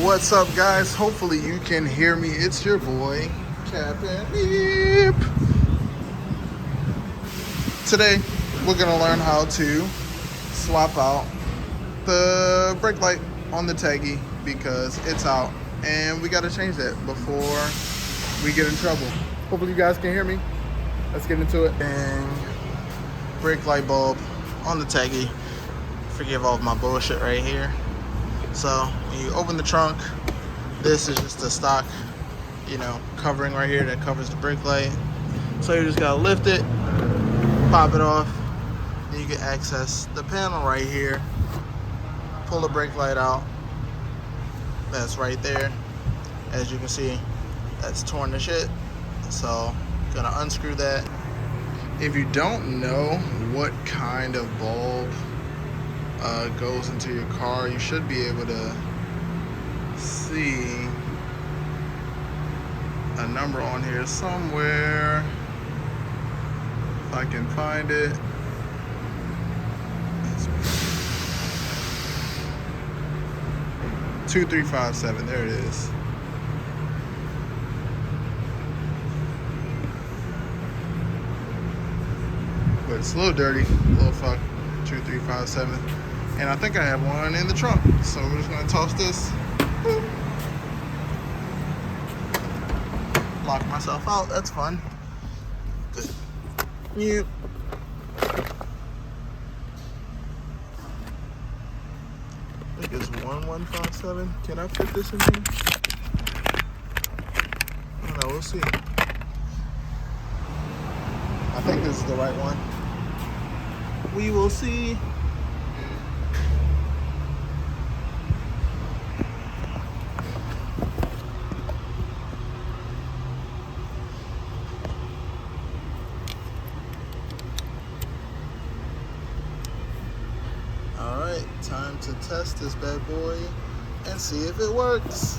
What's up, guys? Hopefully you can hear me. It's your boy, Captain Beep. Today, we're gonna learn how to swap out the brake light on the Taggy because it's out and we gotta change that before we get in trouble. Hopefully you guys can hear me. Let's get into it. And brake light bulb on the Taggy. Forgive all of my bullshit right here. So when you open the trunk, this is just a stock, covering right here that covers the brake light. So you just gotta lift it, pop it off, then you can access the panel right here, pull the brake light out. That's right there. As you can see, that's torn to shit. So gonna unscrew that. If you don't know what kind of bulb goes into your car, you should be able to see a number on here somewhere, if I can find it. 2357, there it is. But it's a little dirty, a little fuck. 2357. And I think I have one in the trunk, so we're just gonna toss this. Boop. Lock myself out. That's fun. Good. Yep. I think it's 1157. Can I fit this in here? I don't know. We'll see. I think this is the right one. We will see. Alright, time to test this bad boy and see if it works.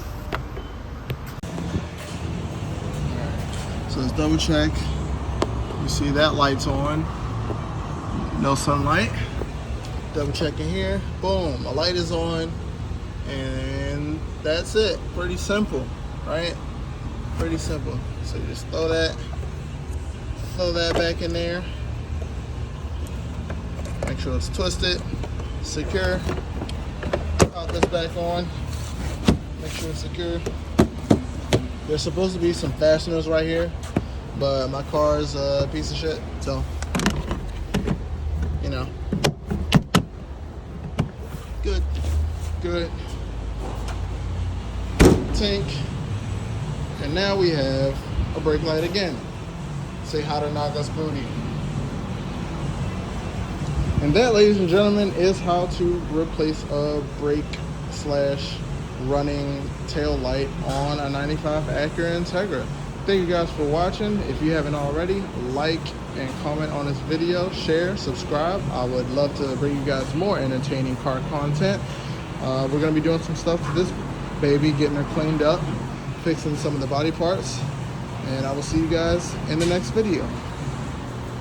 Alright, so let's double check. You see that light's on. No sunlight. Double checking here. Boom, a light is on. And that's it. Pretty simple, right? Pretty simple. So you just throw that back in there. Make sure it's twisted, secure. Pop this back on. Make sure it's secure. There's supposed to be some fasteners right here, but my car is a piece of shit, so good. Tank. And now we have a brake light again. Say how to knock us booty. And that, ladies and gentlemen, is how to replace a brake / running tail light on a 95 Acura Integra. Thank you guys for watching. If you haven't already, like and comment on this video, share, subscribe. I would love to bring you guys more entertaining car content. We're going to be doing some stuff to this baby, getting her cleaned up, fixing some of the body parts, and I will see you guys in the next video.